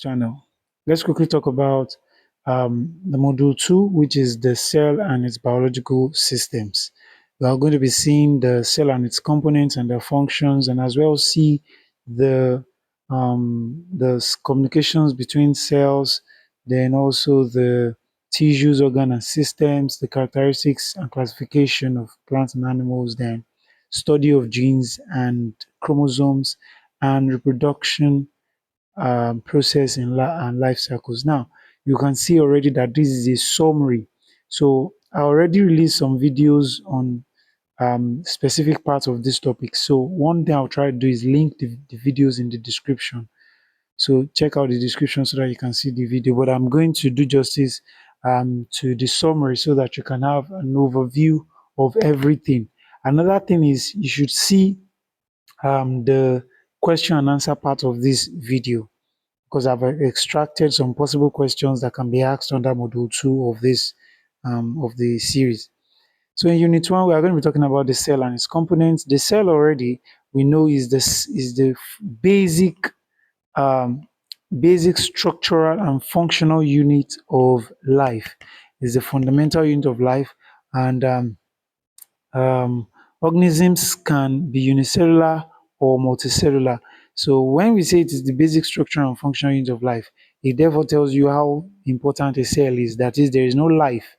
channel. Let's quickly talk about the module 2, which is the cell and its biological systems. We are going to be seeing the cell and its components and their functions, and as well see the communications between cells, then also the tissues, organ and systems, the characteristics and classification of plants and animals, then study of genes and chromosomes, and reproduction process in and life cycles. Now, you can see already that this is a summary. So I already released some videos on specific parts of this topic. So one thing I'll try to do is link the videos in the description. So check out the description so that you can see the video. But I'm going to do justice to the summary so that you can have an overview of everything. Another thing is you should see the question and answer part of this video, because I've extracted some possible questions that can be asked under module 2 of this of the series. So in unit 1, we are going to be talking about the cell and its components. The cell already we know is the basic um, basic structural and functional unit of life. Is the fundamental unit of life, and um, organisms can be unicellular or multicellular. So when we say it is the basic structure and functional unit of life, it therefore tells you how important a cell is. That is, there is no life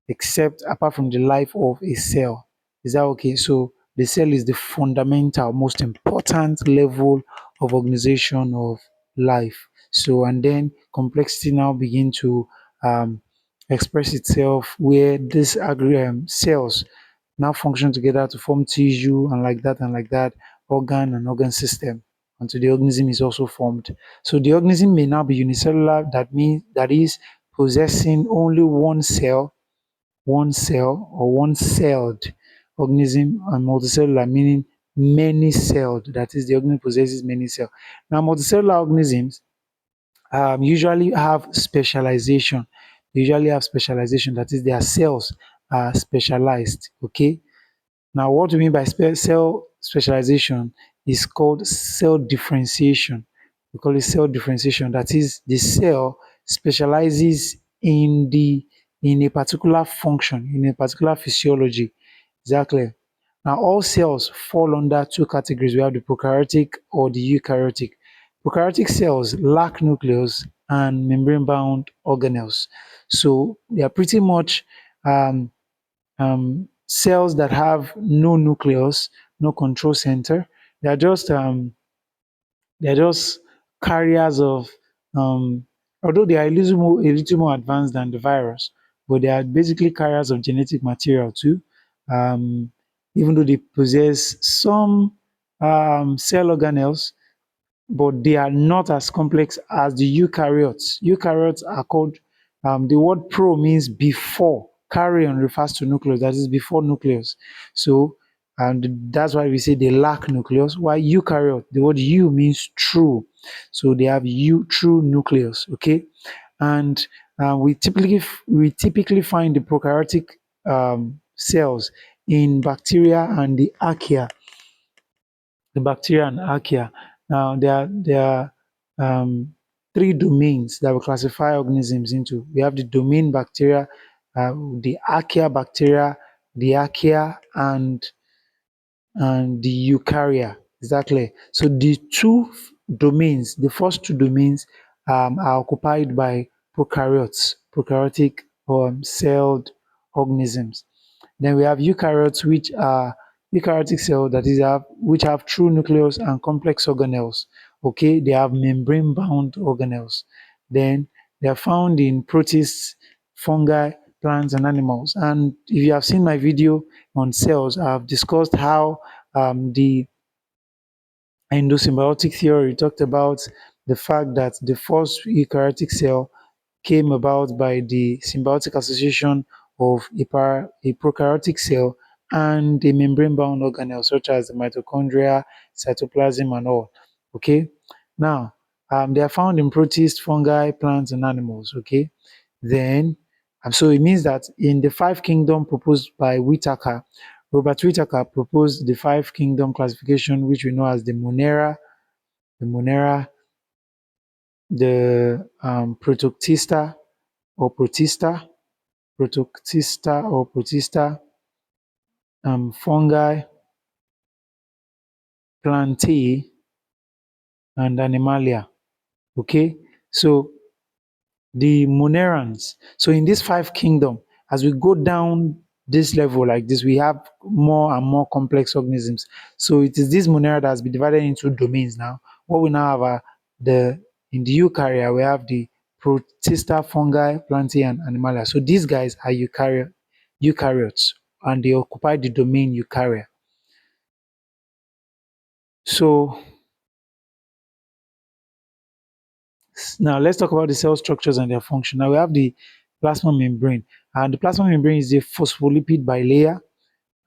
except apart from the life of a cell. Is that okay? So the cell is the fundamental, most important level of organization of life. So and then complexity now begin to um, express itself where these cells now function together to form tissue, and like that, organ and organ system until the organism is also formed. So the organism may now be unicellular, that means that is possessing only one cell or one celled organism, and multicellular meaning many celled, that is the organism possesses many cells. Now multicellular organisms usually have specialization. They usually have specialization, that is their cells are specialized. Okay, now, what we mean by cell specialization is called cell differentiation. We call it cell differentiation. That is, the cell specializes in a particular function, in a particular physiology. Exactly. Now, all cells fall under two categories. We have the prokaryotic or the eukaryotic. Prokaryotic cells lack nucleus and membrane-bound organelles. So they are pretty much cells that have no nucleus, no control center. They are just they're just carriers of although they are a little more advanced than the virus, but they are basically carriers of genetic material too. Um, Even though they possess some cell organelles, but they are not as complex as the eukaryotes. Eukaryotes are called, the word pro means before, carrion refers to nucleus, that is before nucleus. So, and that's why we say they lack nucleus, while eukaryote, the word eu means true. So they have true nucleus, okay? And we typically find the prokaryotic cells in bacteria and the bacteria and archaea. Now, there are three domains that we classify organisms into. We have the domain bacteria, the archaea bacteria, the archaea, and the eukarya. Exactly. So the domains, the first two domains, are occupied by prokaryotic celled organisms. Then we have eukaryotes, which are eukaryotic cells, that is, which have true nucleus and complex organelles. Okay, they have membrane-bound organelles. Then they are found in protists, fungi, plants, and animals. And if you have seen my video on cells, I have discussed how the endosymbiotic theory talked about the fact that the first eukaryotic cell came about by the symbiotic association of a prokaryotic cell and a membrane-bound organelle such as the mitochondria, cytoplasm, and all. Okay, now they are found in protists, fungi, plants, and animals. Okay, then so it means that in the five kingdom proposed by Whitaker, Robert Whitaker proposed the five kingdom classification, which we know as the Monera, the protoctista or protista, fungi, plantae, and animalia. Okay, so the monerans. So in this five kingdom, as we go down this level like this, we have more and more complex organisms. So it is this monera that has been divided into domains now. What we now have are the in the eukarya we have the protista, fungi, plantae, and animalia. So these guys are eukaryotes, and they occupy the domain eukarya. So now let's talk about the cell structures and their function. Now we have the plasma membrane, and the plasma membrane is a phospholipid bilayer,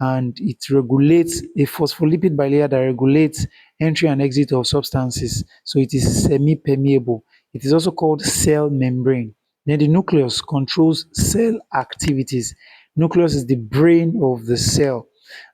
and it regulates a phospholipid bilayer that regulates entry and exit of substances. So it is semi-permeable. It is also called cell membrane. Then the nucleus controls cell activities. Nucleus is the brain of the cell,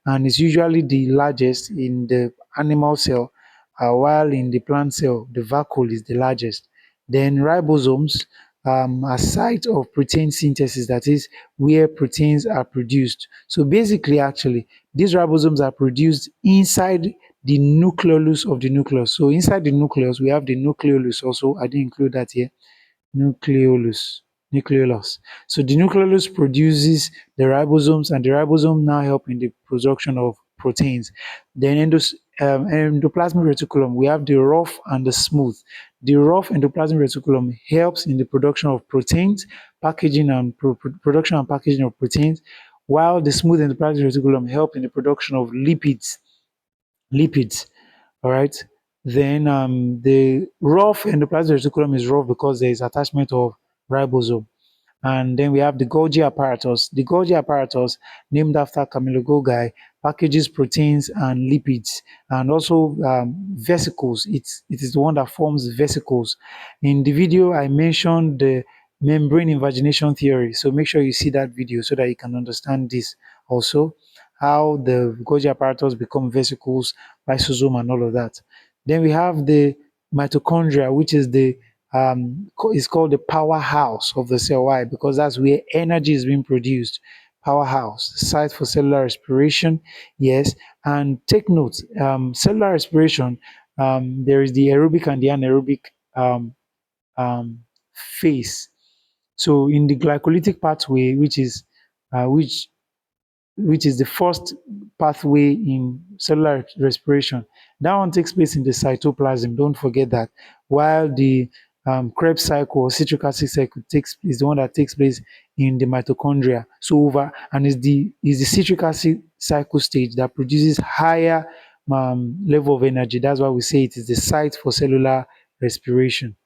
and is usually the largest in the animal cell, while in the plant cell, the vacuole is the largest. Then ribosomes are site of protein synthesis, that is where proteins are produced. So basically, actually, these ribosomes are produced inside the nucleolus of the nucleus. So inside the nucleus, we have the nucleolus also. I didn't include that here. Nucleolus. Nucleolus. So the nucleolus produces the ribosomes, and the ribosome now help in the production of proteins. Then endoplasmic reticulum, we have the rough and the smooth. The rough endoplasmic reticulum helps in the production of proteins, packaging and production and packaging of proteins, while the smooth endoplasmic reticulum help in the production of lipids. All right. Then the rough endoplasmic reticulum is rough because there is attachment of ribosome. And then we have the Golgi apparatus. The Golgi apparatus, named after Camilogoi, packages proteins and lipids, and also vesicles. It is the one that forms vesicles. In the video, I mentioned the membrane invagination theory. So make sure you see that video so that you can understand this also, how the Golgi apparatus become vesicles, lysosome, and all of that. Then we have the mitochondria, which is is called the powerhouse of the cell. Why? Because that's where energy is being produced. Powerhouse, site for cellular respiration. Yes, and take note, cellular respiration. There is the aerobic and the anaerobic um, phase. So in the glycolytic pathway, which is the first pathway in cellular respiration. That one takes place in the cytoplasm. Don't forget that. While the Krebs cycle or citric acid cycle is the one that takes place in the mitochondria. So over and is the citric acid cycle stage that produces higher level of energy. That's why we say it is the site for cellular respiration.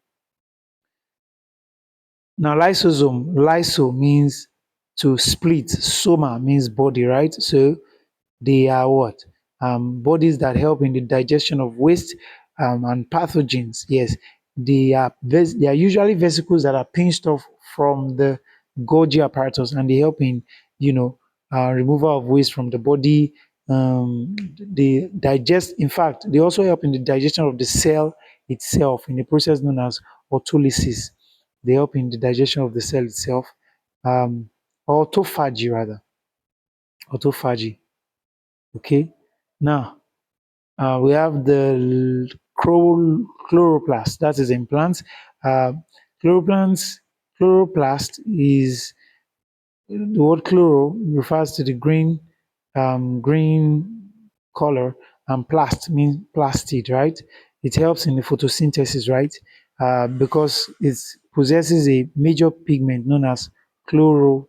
Now, lyso means to split. Soma means body, right? So they are what? Bodies that help in the digestion of waste and pathogens. Yes, they are usually vesicles that are pinched off from the Golgi apparatus, and they help in you know removal of waste from the body. They digest. In fact, they also help in the digestion of the cell itself in a process known as autolysis. They help in the digestion of the cell itself. Autophagy rather. Autophagy. Okay. Now, we have the chloroplast, that is in plants. Uh, chloroplast, chloroplast is the word chloro refers to the green color, and plast means plastid, right? It helps in the photosynthesis, right? Because it possesses a major pigment known as chlorophyll,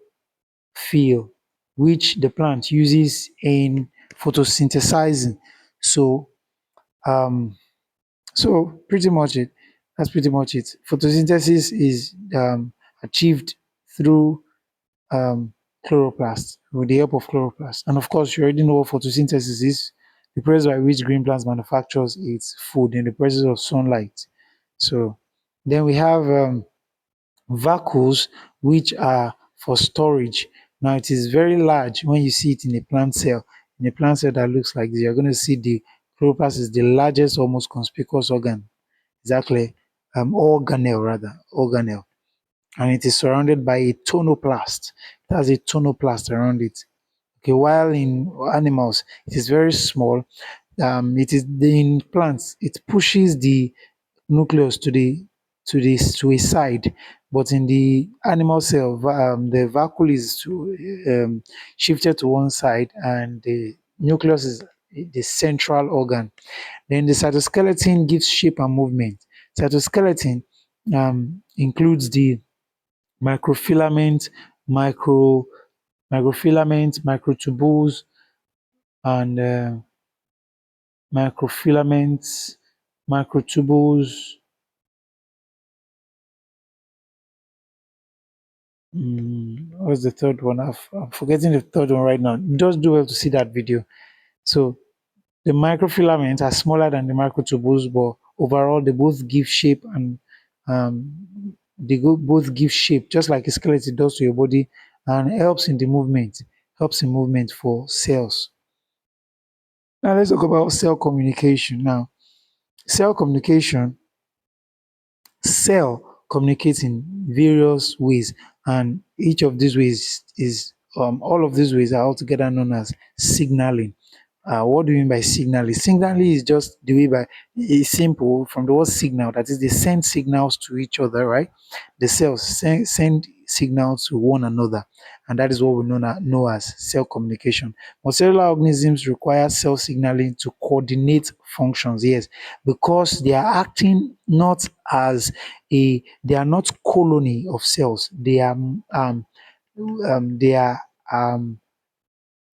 which the plant uses in photosynthesizing. So, um, so pretty much it. That's pretty much it. Photosynthesis is achieved through um, chloroplast, with the help of chloroplast. And of course, you already know what photosynthesis is, the process by which green plants manufactures its food in the presence of sunlight. So then we have vacuoles, which are for storage. Now it is very large when you see it in a plant cell. In a plant cell that looks like this, you're going to see the chloroplast is the largest, almost conspicuous organ. Exactly. organelle rather, organelle, and it is surrounded by a tonoplast. It has a tonoplast around it. Okay, while in animals it is very small. It is in plants. It pushes the nucleus to a side, but in the animal cell, the vacuole is shifted to one side, and the nucleus is the central organ. Then the cytoskeleton gives shape and movement. Cytoskeleton includes the microfilament, micro microfilament, microtubules, and microfilaments, microtubules. What's the third one? I'm forgetting the third one right now. Just do well to see that video. So the microfilaments are smaller than the microtubules, but overall they both give shape and both give shape, just like a skeleton does to your body, and helps in movement for cells. Now let's talk about cell communication. Now, cell communication cell communicates in various ways, and each of these ways is all of these ways are altogether known as signaling. What do you mean by signaling? Signaling is just the way by it's simple from the word signal, that is they send signals to each other, right? The cells send signals to one another, and that is what we know as cell communication. But cellular organisms require cell signaling to coordinate functions, yes, because they are acting not as they are not colony of cells. They are um,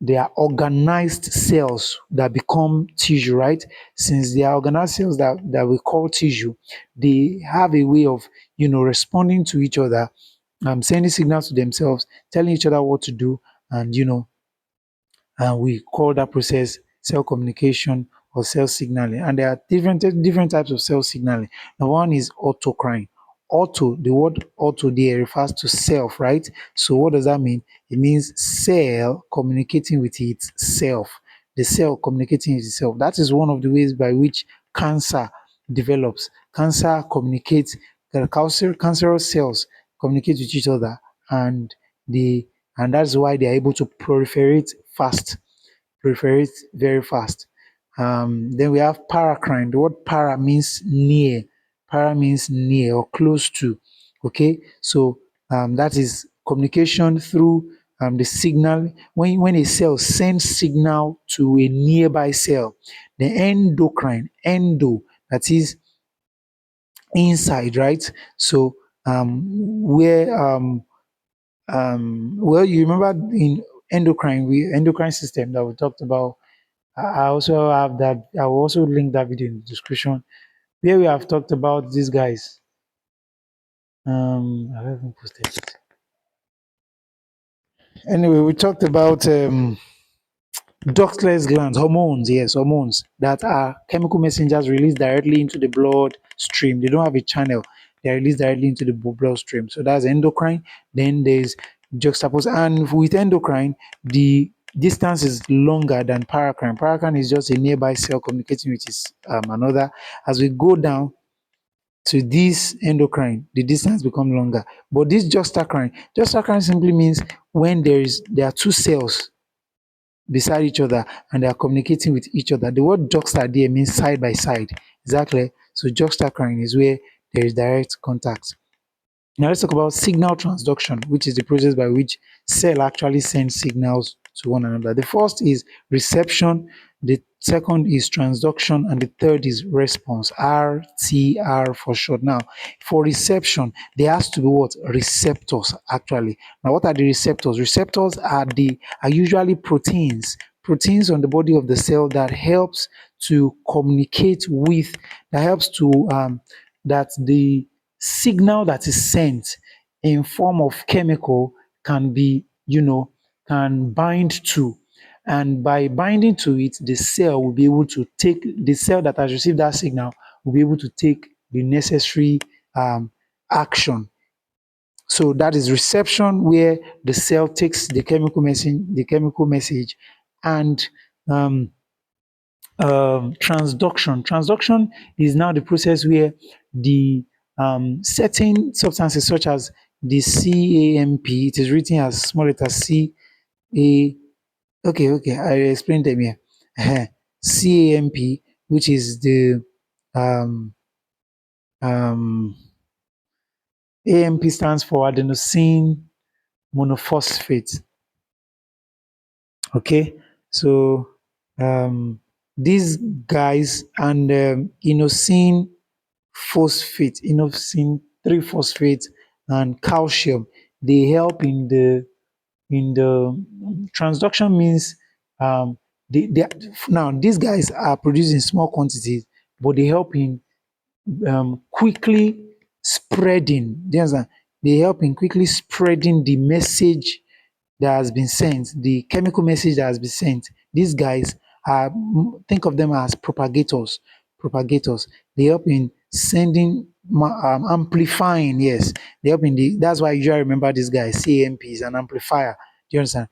they are organized cells that become tissue, right? Since they are organized cells that we call tissue, they have a way of, responding to each other, sending signals to themselves, telling each other what to do, and, and we call that process cell communication or cell signaling. And there are different types of cell signaling. The one is autocrine. Auto, the word auto there refers to self, right? So what does that mean? It means cell communicating with itself. The cell communicating with itself. That is one of the ways by which cancer develops. Cancer communicates, cancerous cells communicate with each other, and the and that's why they are able to proliferate very fast. Then we have paracrine. The word para means near. Para means near or close to. Okay, so that is communication through the signal. When a cell sends signal to a nearby cell, the endocrine, that is inside, right? So where well, you remember in endocrine system that we talked about. I also have that. I will also link that video in the description where we have talked about these guys. I haven't posted it. Anyway, we talked about ductless glands, hormones, yes, hormones that are chemical messengers released directly into the blood stream. They don't have a channel, they're released directly into the bloodstream. So that's endocrine. Then there's juxtapose, and with endocrine, the distance is longer than paracrine. Paracrine is just a nearby cell communicating with its another. As we go down to this endocrine, the distance become longer. But this juxtacrine simply means when there are two cells beside each other and they are communicating with each other. The word juxta there means side by side. Exactly. So juxtacrine is where there is direct contact. Now let's talk about signal transduction, which is the process by which cell actually sends signals to one another. The first is reception, the second is transduction, and the third is response. RTR for short. Now, for reception, there has to be what? Receptors actually. Now, what are the receptors? Receptors are usually proteins on the body of the cell that helps to communicate with, that helps to that the signal that is sent in form of chemical can be, can bind to. And by binding to it, the cell will be able to take, the cell that has received that signal will be able to take the necessary action. So that is reception, where the cell takes the chemical message, and um, transduction. Transduction is now the process where the certain substances such as the CAMP, it is written as small letter C A. Okay, okay, I explained them here. CAMP, which is the um, um, AMP stands for adenosine monophosphate. Okay, so these guys and inosine phosphate, inosine 3 phosphate, and calcium, they help in the transduction means they now these guys are produced in small quantities, but they help in quickly spreading. Do you understand? They help in quickly spreading the message that has been sent, the chemical message that has been sent. These guys are, think of them as propagators. Propagators. They help in sending, amplifying. Yes, they help in the. That's why you usually remember this guy. CAMP is an amplifier. Do you understand?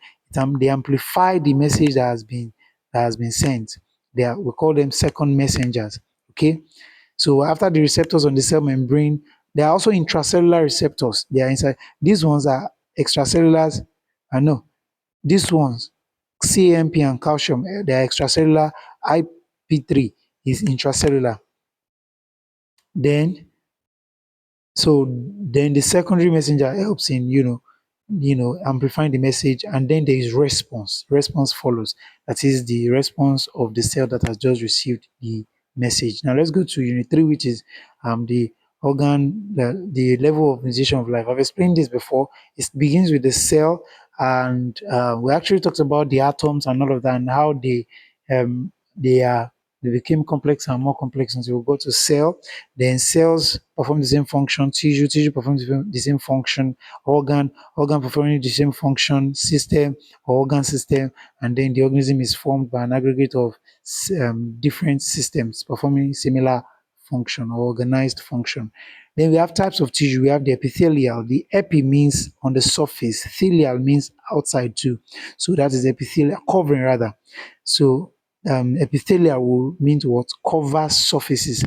They amplify the message that has been sent. We call them second messengers. Okay. So after the receptors on the cell membrane, there are also intracellular receptors. They are inside. These ones are extracellular. I know these ones, CAMP and calcium, they are extracellular. IP3 is intracellular. Then so then the secondary messenger helps in, amplifying the message, and then there is response. Response follows. That is the response of the cell that has just received the message. Now let's go to unit 3, which is the the level of organization of life. I've explained this before. It begins with the cell, and we actually talked about the atoms and all of that, and how they are they became complex and more complex until we go to cell. Then cells perform the same function, tissue performs the same function, organ performing the same function, system or organ system, and then the organism is formed by an aggregate of different systems performing similar function or organized function. Then we have types of tissue. We have the epithelial. The epi means on the surface, thelial means outside too. So that is epithelial, covering rather. So epithelial will mean what? Cover surfaces.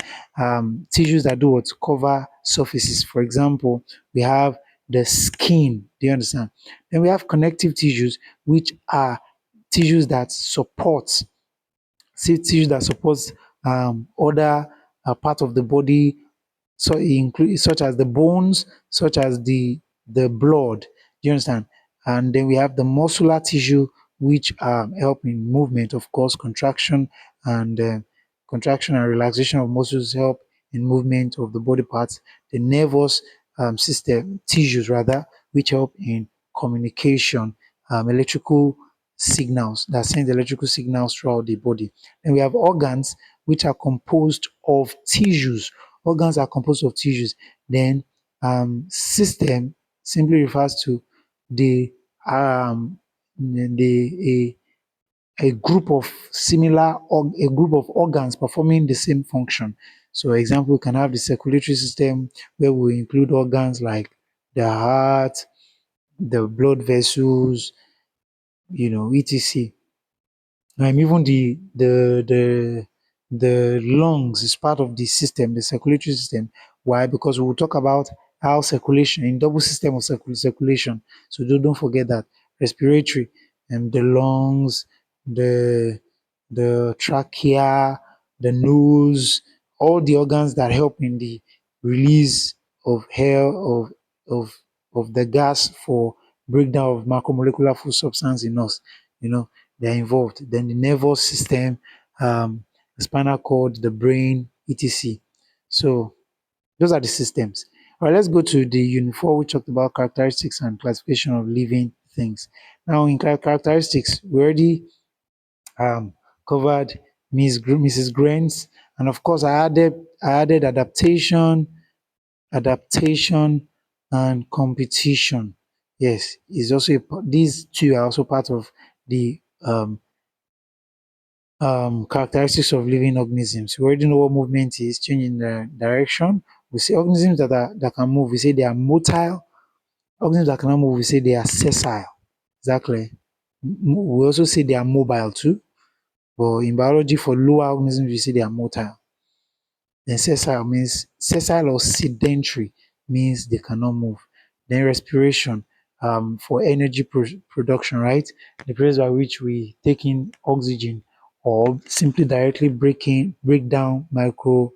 Tissues that do what? Cover surfaces. For example, we have the skin. Do you understand? Then we have connective tissues, which are tissues that support, tissues that supports other part of the body, so it includes such as the bones, such as the blood. Do you understand? And then we have the muscular tissue, which help in movement, of course, contraction and relaxation of muscles help in movement of the body parts. The nervous system tissues rather, which help in communication, electrical signals that send electrical signals throughout the body. And we have organs, which are composed of tissues. Organs are composed of tissues. Then system simply refers to the a group of a group of organs performing the same function. So example, we can have the circulatory system, where we include organs like the heart, the blood vessels, etc. Even the lungs is part of the system, the circulatory system. Why? Because we will talk about how circulation in double system of circulation. So don't forget that respiratory and the lungs, the trachea, the nose, all the organs that help in the release of air of of the gas for breakdown of macromolecular food substance in us. You know, they're involved. Then the nervous system, the spinal cord, the brain, etc. So those are the systems. All right, let's go to the unit 4, which talked about characteristics and classification of living things. Now, in characteristics, we already covered Mrs. Grains, and of course, I added adaptation, and competition. Yes, is also these two are also part of the characteristics of living organisms. We already know what movement is, change in the direction. We say organisms that can move, we say they are motile. Organisms that cannot move, we say they are sessile. Exactly. We also say they are mobile too. But in biology, for lower organisms, we say they are motile. Then sessile or sedentary means they cannot move. Then respiration, for energy production, right? The process by which we take in oxygen or simply directly break down macro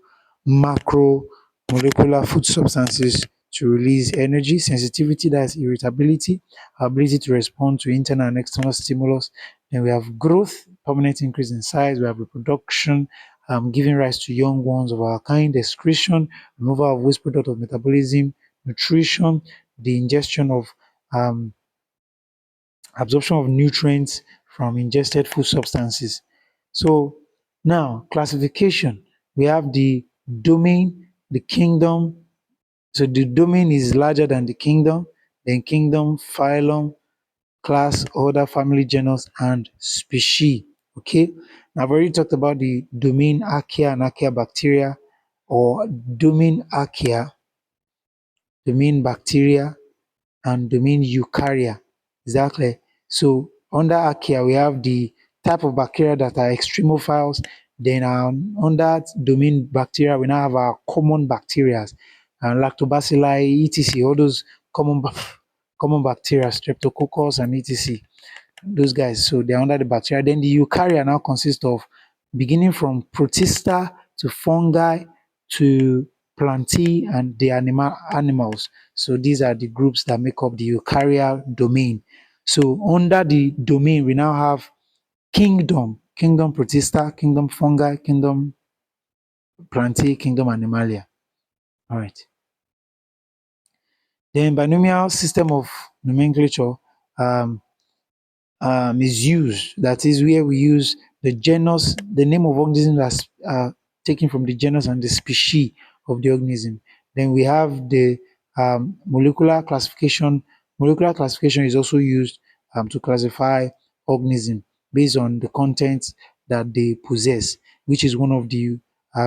molecular food substances to release energy. Sensitivity, that's irritability, ability to respond to internal and external stimulus. Then we have growth, permanent increase in size. We have reproduction, giving rise to young ones of our kind. Excretion, removal of waste product of metabolism. Nutrition, the ingestion of um, absorption of nutrients from ingested food substances. So now classification, we have the domain, the kingdom. So the domain is larger than the kingdom, then kingdom, phylum, class, order, family, genus, and species. Okay. Now I've already talked about the domain archaea and archaeabacteria, or domain archaea, domain bacteria, and domain eukarya. Exactly. So under archaea, we have the type of bacteria that are extremophiles. Then under domain bacteria, we now have our common bacteria, lactobacilli, etc. All those common bacteria, streptococcus and etc. Those guys, so they're under the bacteria. Then the eukarya now consists of, beginning from protista to fungi to plantae and the animals. So these are the groups that make up the eukarya domain. So under the domain, we now have kingdom protista, kingdom fungi, kingdom plantae, kingdom animalia. All right. Then binomial system of nomenclature, um, is used. That is where we use the genus, the name of organism that's taken from the genus and the species of the organism. Then we have the molecular classification. Molecular classification is also used to classify organism based on the contents that they possess, which is one of the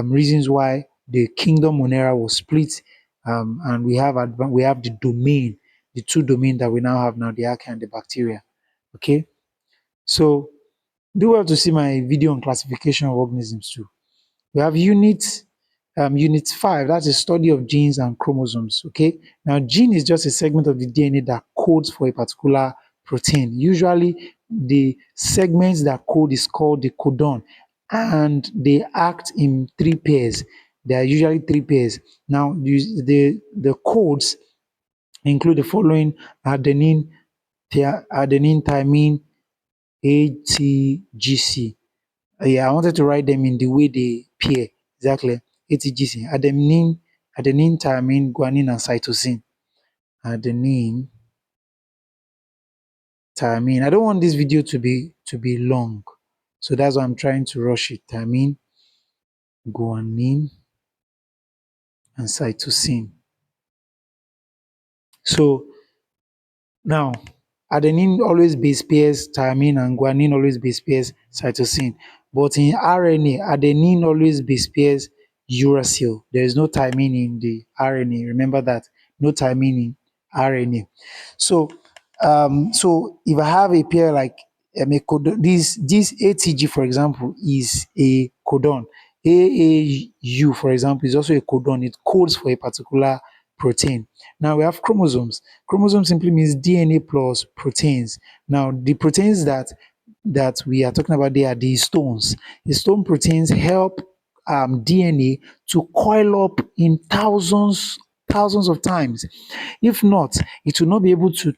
reasons why the kingdom Monera was split, and we have the domain, the two domain that we now have now, the archaea and the bacteria. Okay, so do well to see my video on classification of organisms too. We have unit 5, that's a study of genes and chromosomes. Okay, now gene is just a segment of the DNA that codes for a particular protein. Usually the segments that code is called the codon, and they act in three pairs. There are usually three pairs. Now the codes include the following: adenine, thymine, ATGC. Yeah, I wanted to write them in the way they appear. Exactly. ATGC. Adenine, thymine, guanine, and cytosine. Adenine, thymine. I don't want this video to be long. So that's why I'm trying to rush it. Thymine, guanine, and cytosine. So now, adenine always base pairs thymine and guanine always base pairs cytosine. But in RNA, adenine always base pairs uracil. There is no thymine in the RNA. Remember that. No thymine in RNA. So, so if I have a pair like a codon, this ATG, for example, is a codon. AAU, for example, is also a codon. It codes for a particular protein. Now we have chromosomes. Chromosome simply means DNA plus proteins. Now the proteins that we are talking about, they are the stones. The stone proteins help DNA to coil up in thousands of times. If not, it will not be able to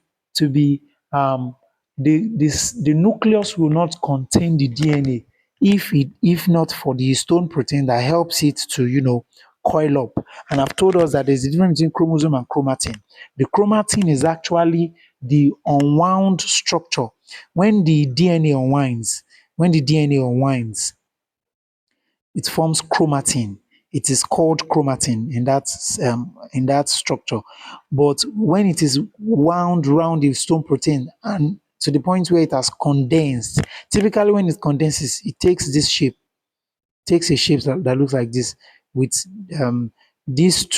be the nucleus will not contain the DNA if not for the histone protein that helps it to coil up. And I've told us that there's a difference between chromosome and chromatin. The chromatin is actually the unwound structure. When the DNA unwinds, it forms chromatin. It is called chromatin in that structure. But when it is wound around the histone protein and to the point where it has condensed, typically when it condenses, it takes this shape, takes a shape that looks like this, with um, this is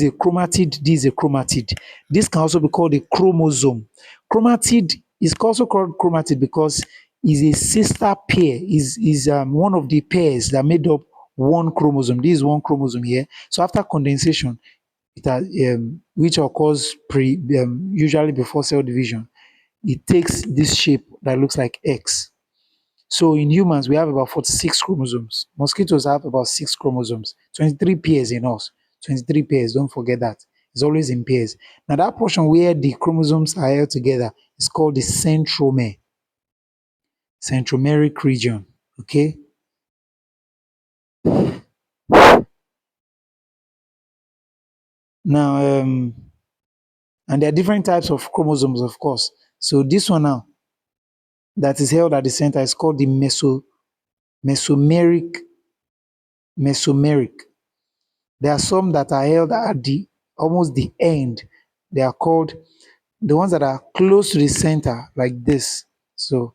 a chromatid, this is a chromatid. This can also be called a chromosome. Chromatid is also called chromatid because is a sister pair, is one of the pairs that made up one chromosome. This is one chromosome here. So after condensation, it has, which occurs usually before cell division, it takes this shape that looks like X. So in humans, we have about 46 chromosomes. Mosquitoes have about 6 chromosomes, 23 pairs in us. 23 pairs, don't forget that. It's always in pairs. Now, that portion where the chromosomes are held together is called the centromere, centromeric region. Okay. Now, and there are different types of chromosomes, of course. So this one now that is held at the center is called the mesomeric mesomeric. There are some that are held at the almost the end. They are called the ones that are close to the center, like this. So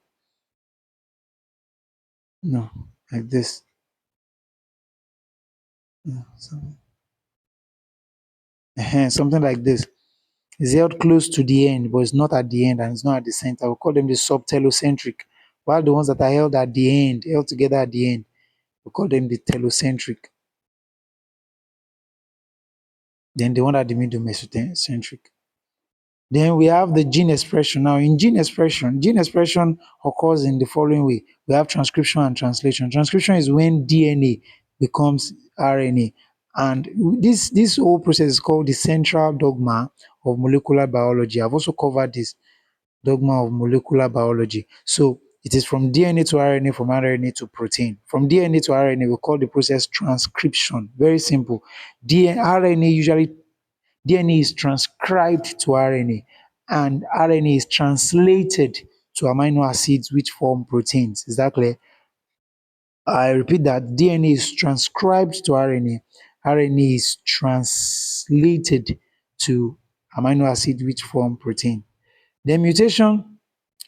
no, like this. Yeah, something like this. It's held close to the end, but it's not at the end and it's not at the center. We call them the subtelocentric. While the ones that are held at the end, held together at the end, we call them the telocentric. Then the one at the middle, mesocentric. Then we have the gene expression. Now, in gene expression occurs in the following way. We have transcription and translation. Transcription is when DNA becomes RNA. And this whole process is called the central dogma of molecular biology. I've also covered this dogma of molecular biology. So it is from DNA to RNA, from RNA to protein. From DNA to RNA, we call the process transcription. Very simple. RNA usually DNA is transcribed to RNA, and RNA is translated to amino acids which form proteins. Is that clear? I repeat that DNA is transcribed to RNA, RNA is translated to amino acids which form protein. Then mutation,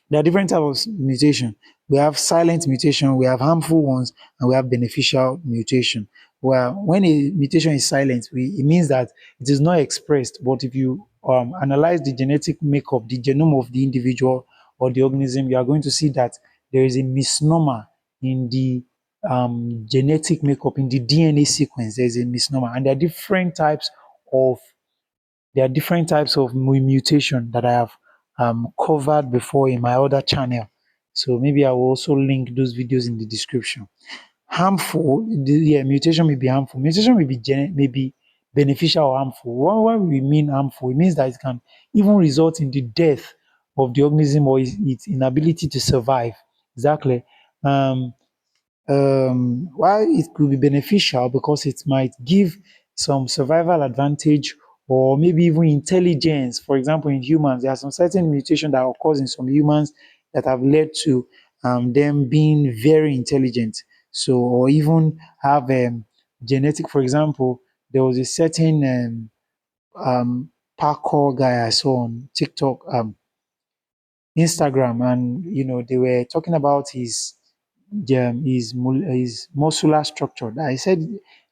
there are different types of mutation. We have silent mutation, we have harmful ones, and we have beneficial mutation. Well, when a mutation is silent, it means that it is not expressed. But if you analyze the genetic makeup, the genome of the individual or the organism, you are going to see that there is a misnomer in the genetic makeup, in the DNA sequence. There is a misnomer, and of there are different types of mutation that I have covered before in my other channel. So maybe I will also link those videos in the description. Harmful, yeah, mutation may be harmful. Mutation may be may be beneficial or harmful. What we mean harmful, it means that it can even result in the death of the organism or its inability to survive. Exactly. Um, why it could be beneficial because it might give some survival advantage or maybe even intelligence. For example, in humans, there are some certain mutation that occurs in some humans that have led to them being very intelligent. So, or even have genetic. For example, there was a certain parkour guy I saw on TikTok. Instagram, and they were talking about his muscular structure. I said,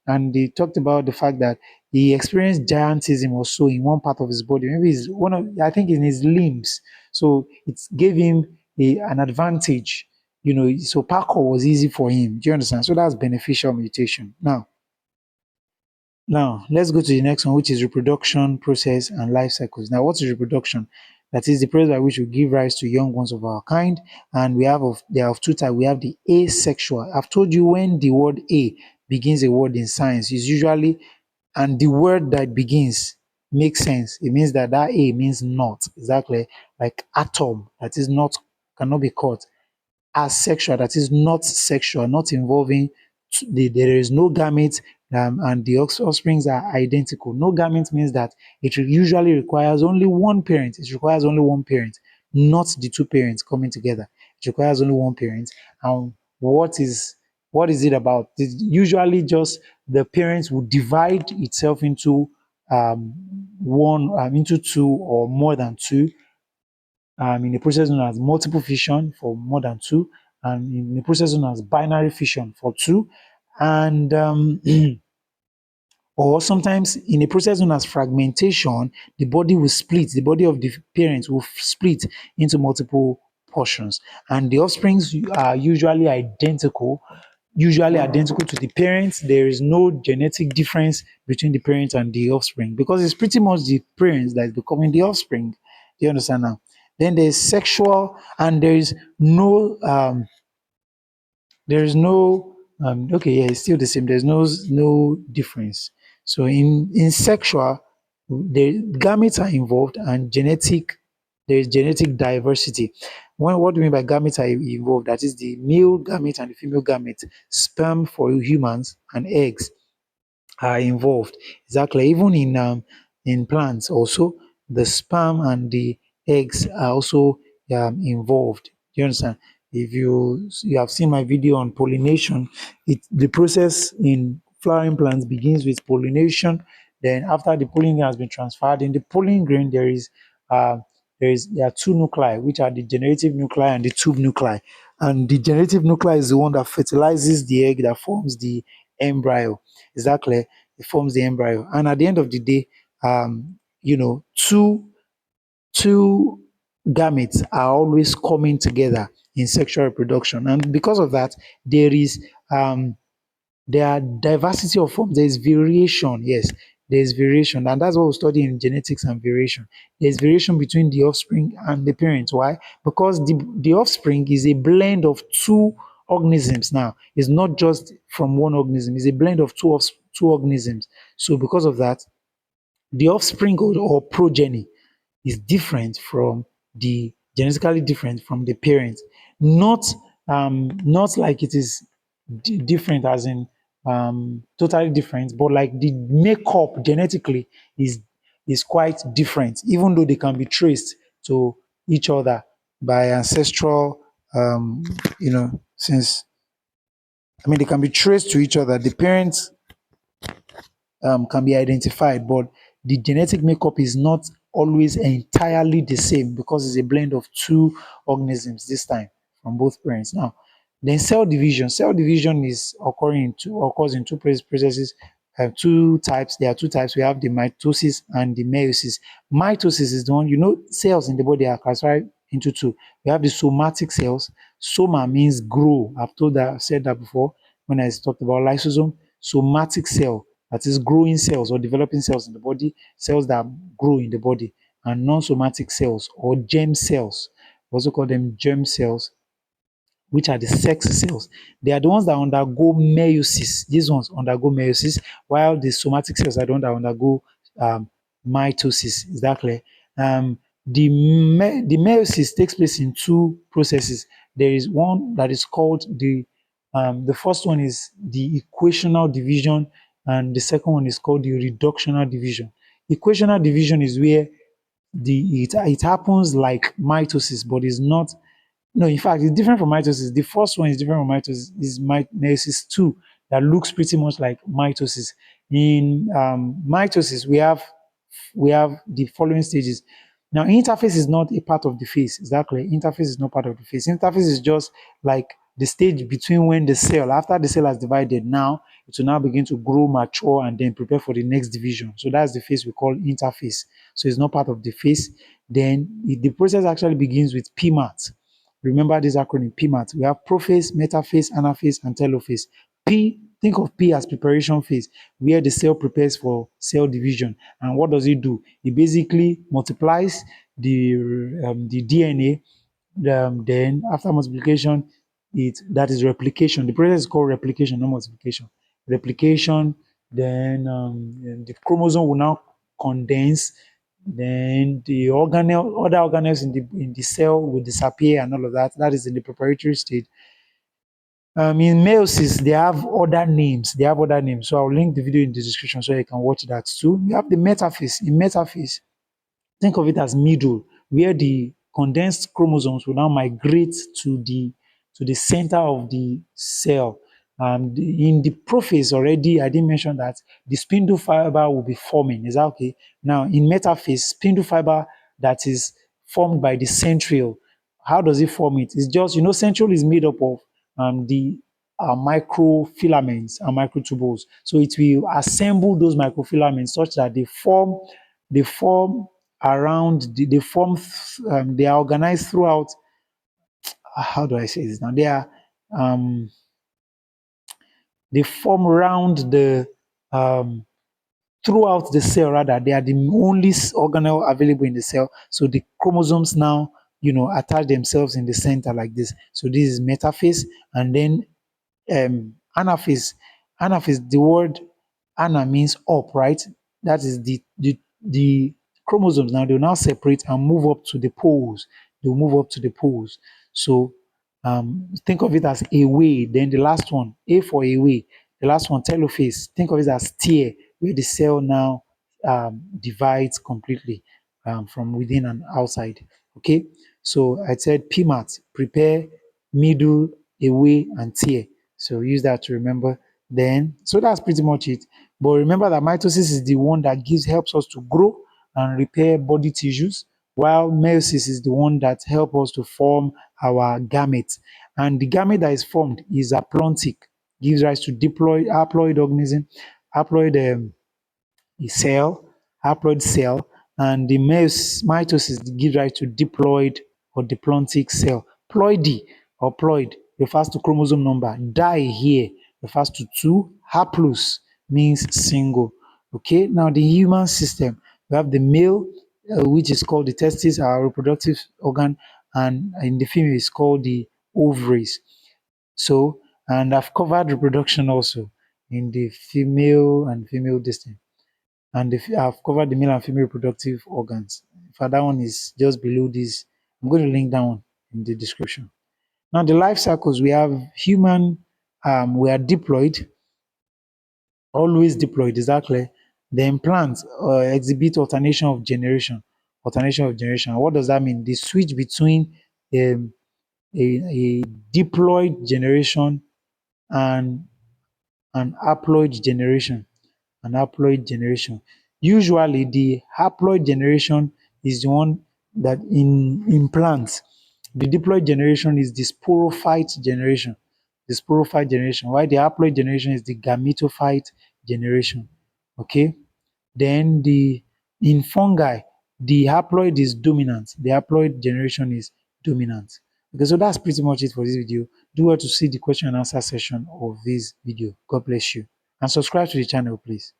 and they talked about the fact that he experienced giantism also in one part of his body. Maybe it's one of, I think, in his limbs. So it gave him an advantage. So parkour was easy for him. Do you understand? So that's beneficial mutation. Now, let's go to the next one, which is reproduction process and life cycles. Now, what is reproduction? That is the process by which we give rise to young ones of our kind. And they are of two types. We have the asexual. I've told you when the word A begins a word in science, is usually, and the word that begins makes sense. It means that A means not. Exactly. Like atom, that is not, cannot be caught. Asexual, that is not sexual, not involving, there is no gamete, and the offsprings are identical. No gamete means that it usually requires only one parent. It requires only one parent, not the two parents coming together. It requires only one parent. And what is it about? It's usually just the parents will divide itself into into two or more than two, in a process known as multiple fission for more than two, and in a process known as binary fission for two, and or sometimes in a process known as fragmentation, the body will split, the body of the parent will split into multiple portions, and the offsprings are usually identical. usually identical to the parents. There is no genetic difference between the parents and the offspring because it's pretty much the parents that is becoming the offspring. Do you understand now? Then there's sexual, and there is no okay, yeah, it's still the same. There's no difference. So in sexual, the gametes are involved, and there is genetic diversity. What do you mean by gametes are involved? That is the male gamete and the female gamete, sperm for humans and eggs are involved. Exactly. Even in plants also, the sperm and the eggs are also involved. Do you understand? If you have seen my video on pollination, the process in flowering plants begins with pollination. Then after the pollen grain has been transferred, in the pollen grain uh, there are two nuclei, which are the generative nuclei and the tube nuclei. And the generative nuclei is the one that fertilizes the egg that forms the embryo. Exactly. It forms the embryo. And at the end of the day, two gametes are always coming together in sexual reproduction. And because of that, there is there are diversity of forms. There is variation. Yes, there is variation, and that's what we study in genetics and variation. There is variation between the offspring and the parents. Why? Because the offspring is a blend of two organisms. Now, it's not just from one organism. It's a blend of two organisms. So, because of that, the offspring or progeny is different from the genetically different from the parent. Not not like it is different as in totally different, but like the makeup genetically is quite different, even though they can be traced to each other by ancestral since they can be traced to each other. The parents can be identified, but the genetic makeup is not always entirely the same because it's a blend of two organisms this time from both parents. Now, then cell division. Cell division is occurs in two processes. Two types. There are two types. We have the mitosis and the meiosis. Mitosis is the one, cells in the body are classified into two. We have the somatic cells. Soma means grow. I've said that before when I talked about lysosome. Somatic cell, that is growing cells or developing cells in the body, cells that grow in the body, and non-somatic cells or germ cells. We also call them germ cells, which are the sex cells. They are the ones that undergo meiosis. These ones undergo meiosis, while the somatic cells are the ones that undergo um, mitosis. Is that clear? The meiosis takes place in two processes. There is one that is called the first one is the equational division, and the second one is called the reductional division. Equational division is where it happens like mitosis, but it's not. No, in fact, it's different from mitosis. The first one is different from mitosis. Is meiosis two that looks pretty much like mitosis. In mitosis, we have the following stages. Now, interface is not a part of the phase. Exactly, interface is not part of the phase. Interface is just like the stage between when the cell, after the cell has divided, now it will now begin to grow, mature, and then prepare for the next division. So that's the phase we call interface. So it's not part of the phase. Then the process actually begins with PMAT. Remember this acronym PMAT. We have prophase, metaphase, anaphase, and telophase. Think of P as preparation phase, where the cell prepares for cell division. And what does it do? It basically multiplies the DNA. Then after multiplication, that is replication. The process is called replication, not multiplication. Replication. Then the chromosome will now condense, then the other organelles in the cell will disappear and all of that. That is in the preparatory stage. In meiosis, they have other names. They have other names. So I'll link the video in the description so you can watch that too. We have the metaphase. In metaphase, think of it as middle, where the condensed chromosomes will now migrate to the center of the cell. In the prophase already, I didn't mention that the spindle fiber will be forming. Is that okay? Now, in metaphase, spindle fiber that is formed by the centriole. How does it form it? It's just, centriole is made up of the microfilaments and microtubules. So it will assemble those microfilaments such that they form they are organized throughout. How do I say this now? They are um They form around the throughout the cell. Rather, they are the only organelle available in the cell. So the chromosomes now, attach themselves in the center like this. So this is metaphase, and then anaphase. Anaphase, the word ana means up, right? That is the chromosomes now, they'll now separate and move up to the poles. They'll move up to the poles. So think of it as away. Then the last one, A for away. The last one, telophase. Think of it as tear, where the cell now divides completely from within and outside. Okay, so I said PMAT, prepare, middle, away, and tear. So use that to remember. Then, so that's pretty much it. But remember that mitosis is the one that helps us to grow and repair body tissues, while meiosis is the one that helps us to form our gametes. And the gamete that is formed is aplontic, gives rise to haploid organism, haploid cell, haploid cell, and the mitosis gives rise to diploid or diplontic cell. Ploidy or ploid refers to chromosome number. Di here refers to two. Haplous means single. Okay, now the human system, we have the male, which is called the testis, our reproductive organ, and in the female is called the ovaries. So, and I've covered reproduction also in the female and female distance. And if I've covered the male and female reproductive organs. For that one is just below this. I'm going to link that one in the description. Now, the life cycles, we have human, we are diploid, always diploid, exactly. Then plants exhibit alternation of generation. Alternation of generation. What does that mean? The switch between um, a diploid generation and an haploid generation. An haploid generation. Usually, the haploid generation is the one that in plants. The diploid generation is the sporophyte generation. The sporophyte generation, while the haploid generation is the gametophyte generation. Okay. Then the in fungi, the haploid is dominant. The haploid generation is dominant. Okay, so that's pretty much it for this video. Do well to see the question and answer session of this video. God bless you. And subscribe to the channel, please.